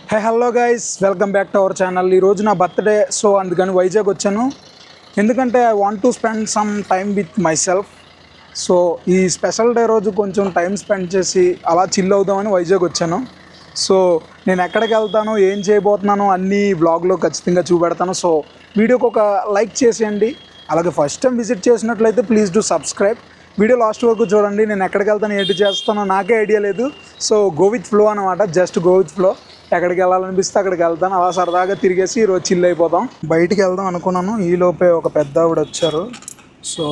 Hey hello guys, welcome back to our channel. ఈరోజు నా birthday, so అందుకని వైజాగ్ వచ్చాను. ఎందుకంటే I want to spend some time with my self. So ఈ special day రోజు కొంచెం టైం స్పెండ్ చేసి అలా చిల్ అవుదామని వైజాగ్ వచ్చాను. సో నేను ఎక్కడికి వెళ్తాను, ఏం చేయబోతున్నానో అన్నీ వ్లాగ్లో ఖచ్చితంగా చూపెడతాను. సో వీడియోకి ఒక లైక్ చేసేయండి. అలాగే ఫస్ట్ టైం విజిట్ చేసినట్లయితే please do subscribe. Video last వరకు చూడండి. నేను ఎక్కడికి వెళ్తాను, ఏంటి చేస్తానో నాకే ఐడియా లేదు. సో గో విత్ ఫ్లో అనమాట, జస్ట్ గో విత్ ఫ్లో. ఎక్కడికి వెళ్ళాలనిపిస్తే అక్కడికి వెళ్తాను. అలా సరదాగా తిరిగేసి ఈరోజు చిల్ అయిపోతాం. బయటికి వెళ్దాం అనుకున్నాను, ఈలోపే ఒక పెద్ద ఆవిడ వచ్చారు. సో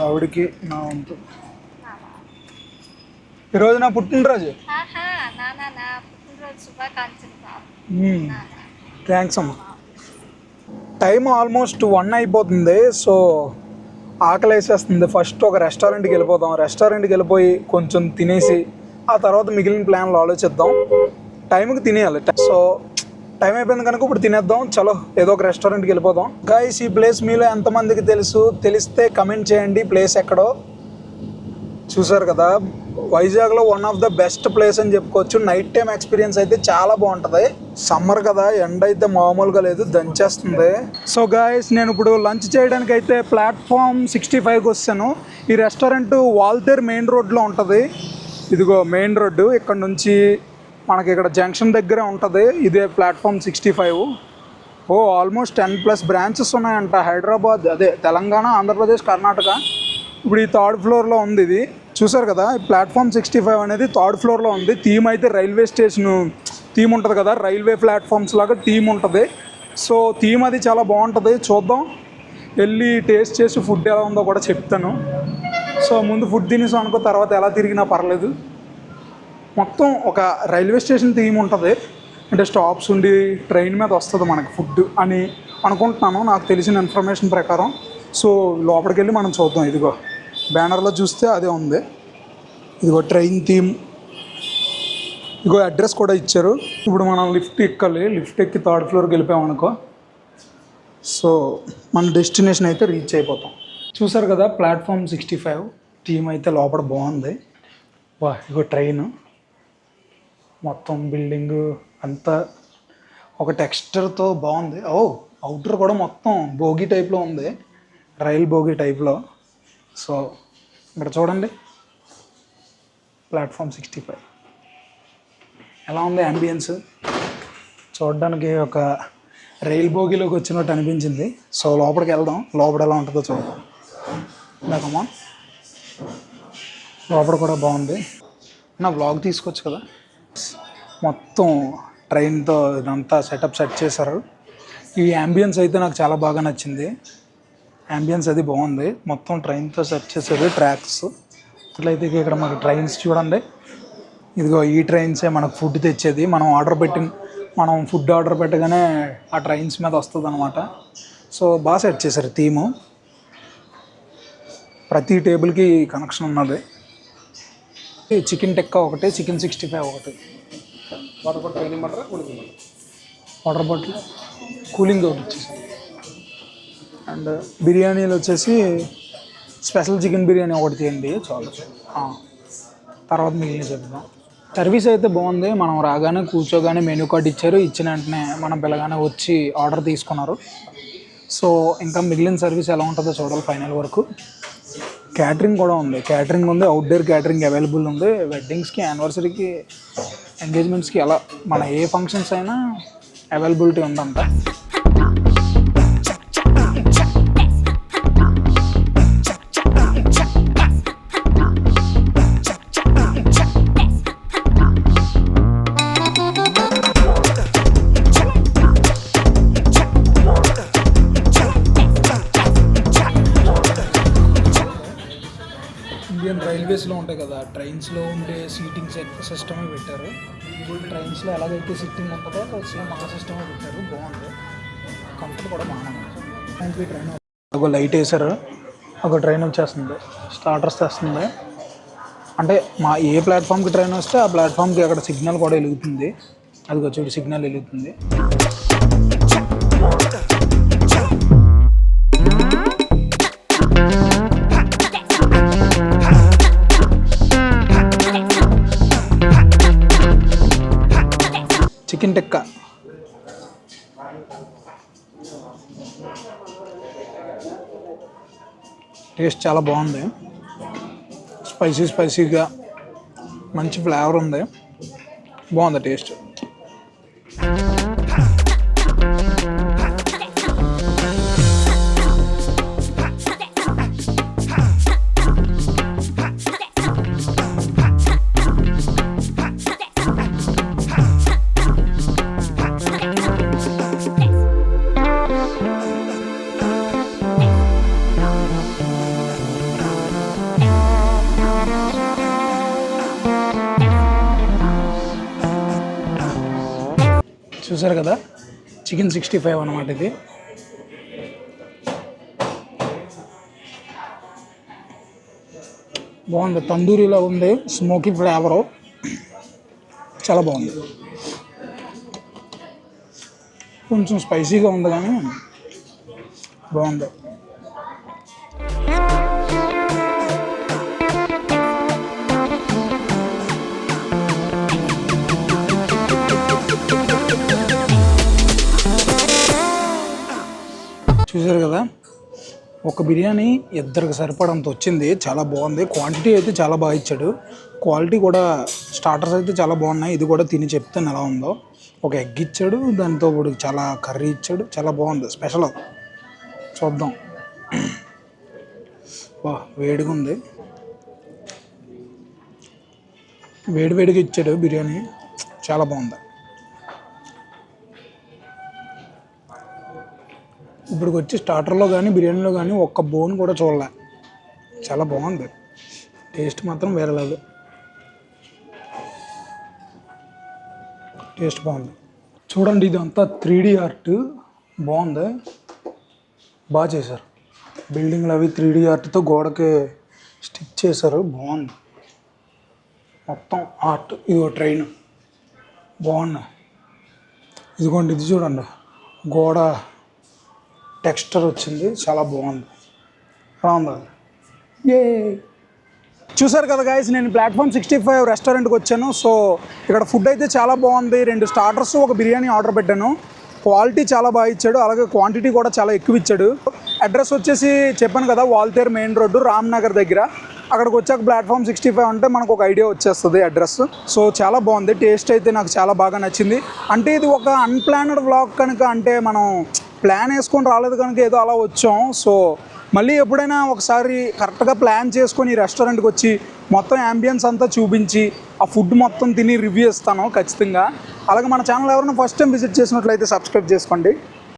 ఆవిడకి నా వంతు. ఈరోజు నా పుట్టినరోజు. థ్యాంక్స్ అమ్మా. టైం ఆల్మోస్ట్ 1 అయిపోతుంది. సో ఆకలి వేసేస్తుంది. ఫస్ట్ ఒక రెస్టారెంట్కి వెళ్ళిపోదాం. రెస్టారెంట్కి వెళ్ళిపోయి కొంచెం తినేసి ఆ తర్వాత మిగిలిన ప్లాన్లు ఆలోచిద్దాం. టైంకి తినేయాలి. సో టైం అయిపోయింది కనుక ఇప్పుడు తినేద్దాం. చలో ఏదో ఒక రెస్టారెంట్కి వెళ్ళిపోదాం. గైస్, ఈ ప్లేస్ మీలో ఎంతమందికి తెలిస్తే కమెంట్ చేయండి. ప్లేస్ ఎక్కడో చూసారు కదా, వైజాగ్లో one of the best place అని చెప్పుకోవచ్చు. నైట్ టైం ఎక్స్పీరియన్స్ అయితే చాలా బాగుంటుంది. సమ్మర్ కదా, ఎండ అయితే మామూలుగా లేదు, దంచేస్తుంది. సో గాయస్, నేను ఇప్పుడు లంచ్ చేయడానికి అయితే ప్లాట్ఫామ్ 65కి వచ్చాను. ఈ రెస్టారెంట్ వాల్తేర్ మెయిన్ రోడ్లో ఉంటుంది. ఇదిగో మెయిన్ రోడ్డు, ఇక్కడ నుంచి మనకి ఇక్కడ జంక్షన్ దగ్గరే ఉంటుంది. ఇదే ప్లాట్ఫామ్ 65. ఆల్మోస్ట్ 10+ బ్రాంచెస్ ఉన్నాయంట. హైదరాబాద్, అదే తెలంగాణ, ఆంధ్రప్రదేశ్, కర్ణాటక. ఇప్పుడు ఈ 3rd ఫ్లోర్లో ఉంది. ఇది చూసారు కదా, ఈ ప్లాట్ఫామ్ 65 అనేది 3rd ఫ్లోర్లో ఉంది. థీమ్ అయితే రైల్వే స్టేషను థీమ్ ఉంటుంది కదా, రైల్వే ప్లాట్ఫామ్స్ లాగా థీమ్ ఉంటుంది. సో థీమ్ అది చాలా బాగుంటుంది. చూద్దాం, వెళ్ళి టేస్ట్ చేసి ఫుడ్ ఎలా ఉందో కూడా చెప్తాను. సో ముందు ఫుడ్ తినేసాం అనుకో, తర్వాత ఎలా తిరిగినా పర్లేదు. మొత్తం ఒక రైల్వే స్టేషన్ థీమ్ ఉంటుంది. అంటే స్టాప్స్ ఉండి ట్రైన్ మీద వస్తుంది మనకి ఫుడ్ అని అనుకుంటున్నాను, నాకు తెలిసిన ఇన్ఫర్మేషన్ ప్రకారం. సో లోపలికి వెళ్ళి మనం చూద్దాం. ఇదిగో బ్యానర్లో చూస్తే అదే ఉంది. ఇదిగో ట్రైన్ థీమ్, ఇదిగో అడ్రస్ కూడా ఇచ్చారు. ఇప్పుడు మనం లిఫ్ట్ ఎక్కాలి. లిఫ్ట్ ఎక్కి 3rd ఫ్లోర్కి వెళ్ళిపోయామనుకో, సో మన డెస్టినేషన్ అయితే రీచ్ అయిపోతాం. చూసారు కదా, ప్లాట్ఫామ్ 65 థీమ్ అయితే లోపల బాగుంది. ఇదిగో ట్రైన్, మొత్తం బిల్డింగ్ అంతా ఒక టెక్స్చర్తో బాగుంది. అవుటర్ కూడా మొత్తం బోగి టైప్లో ఉంది, రైల్ బోగి టైప్లో. సో ఇక్కడ చూడండి, ప్లాట్ఫామ్ 65 ఎలా ఉంది అంబియన్స్. చూడడానికి ఒక రైల్ బోగిలోకి వచ్చినట్టు అనిపించింది. సో లోపలికి వెళ్దాం, లోపల ఎలా ఉంటుందో చూద్దాం. లేకమ్మా, లోపల కూడా బాగుంది. నా వ్లాగ్ తీసుకోవచ్చు కదా. మొత్తం ట్రైన్తో ఇదంతా సెట్ చేశారు. ఈ అంబియన్స్ అయితే నాకు చాలా బాగా నచ్చింది. అంబియన్స్ అది బాగుంది, మొత్తం ట్రైన్తో సెట్ చేసేది. ట్రాక్స్ ఇట్లయితే ఇక్కడ మనకు ట్రైన్స్ చూడండి. ఇదిగో ఈ ట్రైన్సే మనకు ఫుడ్ తెచ్చేది. మనం ఫుడ్ ఆర్డర్ పెట్టగానే ఆ ట్రైన్స్ మీద వస్తుంది అనమాట. సో బాగా సెట్ చేశారు థీము. ప్రతి టేబుల్కి కనెక్షన్ ఉన్నది. చికెన్ టిక్కా ఒకటి, చికెన్ 65 ఒకటి, వాటర్ బాటిల్ కూలింగ్ ఒకటి వచ్చేసి. అండ్ బిర్యానీలు వచ్చేసి స్పెషల్ చికెన్ బిర్యానీ ఒకటి చేయండి చాలు. తర్వాత మిగిలిన చెప్తాం. సర్వీస్ అయితే బాగుంది. మనం రాగానే కూర్చోగానే మెనూ కార్డ్ ఇచ్చారు. ఇచ్చిన వెంటనే మనం పిల్లగానే వచ్చి ఆర్డర్ తీసుకున్నారు. సో ఇంకా మిగిలిన సర్వీస్ ఎలా ఉంటుందో చూడాలి ఫైనల్ వరకు. క్యాటరింగ్ కూడా ఉంది, అవుట్డోర్ క్యాటరింగ్ అవైలబుల్ ఉంది. వెడ్డింగ్స్కి, యానివర్సరీకి, ఎంగేజ్మెంట్స్కి అలా మన ఏ ఫంక్షన్స్ అయినా అవైలబిలిటీ ఉందంట. ఇండియన్ రైల్వేస్లో ఉంటాయి కదా, ట్రైన్స్లో ఉండే సీటింగ్ సిస్టమే పెట్టారు. ట్రైన్స్లో ఎలాగైతే సిట్టింగ్ ఉంటుందో సేమ్ ఆ సిస్టమే పెట్టారు. బాగుంది, కంఫర్ట్ కూడా బాగుంది. ట్రైన్ ఒక లైట్ వేసారు, ఒక ట్రైన్ వచ్చేస్తుంది, స్టార్టర్స్ తెస్తుంది. అంటే ఏ ప్లాట్ఫామ్కి ట్రైన్ వస్తే ఆ ప్లాట్ఫామ్కి అక్కడ సిగ్నల్ కూడా వెలుగుతుంది. అది చూడు, సిగ్నల్ వెలుగుతుంది. చికెన్ టిక్కా టేస్ట్ చాలా బాగుంది, స్పైసీగా మంచి ఫ్లేవర్ ఉంది, బాగుంది టేస్ట్. చూసారు కదా, చికెన్ 65 అన్నమాట ఇది. బాగుంది, తందూరిలో ఉంది, స్మోకీ ఫ్లేవరు చాలా బాగుంది. కొంచెం స్పైసీగా ఉంది కానీ బాగుంది. చూసారు కదా, ఒక బిర్యానీ ఇద్దరికి సరిపడంత వచ్చింది, చాలా బాగుంది. క్వాంటిటీ అయితే చాలా బాగా ఇచ్చాడు, క్వాలిటీ కూడా. స్టార్టర్స్ అయితే చాలా బాగున్నాయి, ఇది కూడా తిని చెప్తాను ఎలా ఉందో. ఒక ఎగ్ ఇచ్చాడు, దాంతో ఇప్పుడు చాలా కర్రీ ఇచ్చాడు, చాలా బాగుంది, స్పెషల్. చూద్దాం. వా, వేడిగా ఉంది, వేడిగా ఇచ్చాడు బిర్యానీ, చాలా బాగుంది. ఇప్పుడు వచ్చి స్టార్టర్లో కానీ బిర్యానీలో కానీ ఒక్క బోన్ కూడా చూడలే, చాలా బాగుంది. టేస్ట్ మాత్రం వేరే లేదు, టేస్ట్ బాగుంది. చూడండి, ఇదంతా 3D ఆర్ట్, బాగుంది, బాగా చేశారు. బిల్డింగ్లు అవి 3D ఆర్ట్తో గోడకి స్టిచ్ చేశారు, బాగుంది మొత్తం ఆర్ట్. ఇదిగో ట్రైన్ బాగున్నాయి, ఇదిగోండి ఇది చూడండి, గోడ టెక్స్చర్ వచ్చింది, చాలా బాగుంది. బాగుంది. ఏ చూసారు కదా గైస్, నేను ప్లాట్ఫామ్ 65 రెస్టారెంట్కి వచ్చాను. సో ఇక్కడ ఫుడ్ అయితే చాలా బాగుంది. 2 స్టార్టర్స్, ఒక బిర్యానీ ఆర్డర్ పెట్టాను. క్వాలిటీ చాలా బాగా ఇచ్చాడు, అలాగే క్వాంటిటీ కూడా చాలా ఎక్కువ ఇచ్చాడు. అడ్రస్ వచ్చేసి చెప్పాను కదా, వాల్తేరు మెయిన్ రోడ్డు, రామ్నగర్ దగ్గర. అక్కడికి వచ్చాక ప్లాట్ఫామ్ 65 అంటే మనకు ఒక ఐడియా వచ్చేస్తుంది అడ్రస్. సో చాలా బాగుంది, టేస్ట్ అయితే నాకు చాలా బాగా నచ్చింది. అంటే ఇది ఒక అన్ప్లానెడ్ వ్లాగ్ కనుక, అంటే మనం ప్లాన్ వేసుకొని రాలేదు కనుక ఏదో అలా వచ్చాం. సో మళ్ళీ ఎప్పుడైనా ఒకసారి కరెక్ట్గా ప్లాన్ చేసుకొని ఈ రెస్టారెంట్కి వచ్చి మొత్తం యాంబియన్స్ అంతా చూపించి ఆ ఫుడ్ మొత్తం తిని రివ్యూ ఇస్తాను ఖచ్చితంగా. అలాగే మన ఛానల్ ఎవరైనా ఫస్ట్ టైం విజిట్ చేసినట్లయితే సబ్స్క్రైబ్ చేసుకోండి.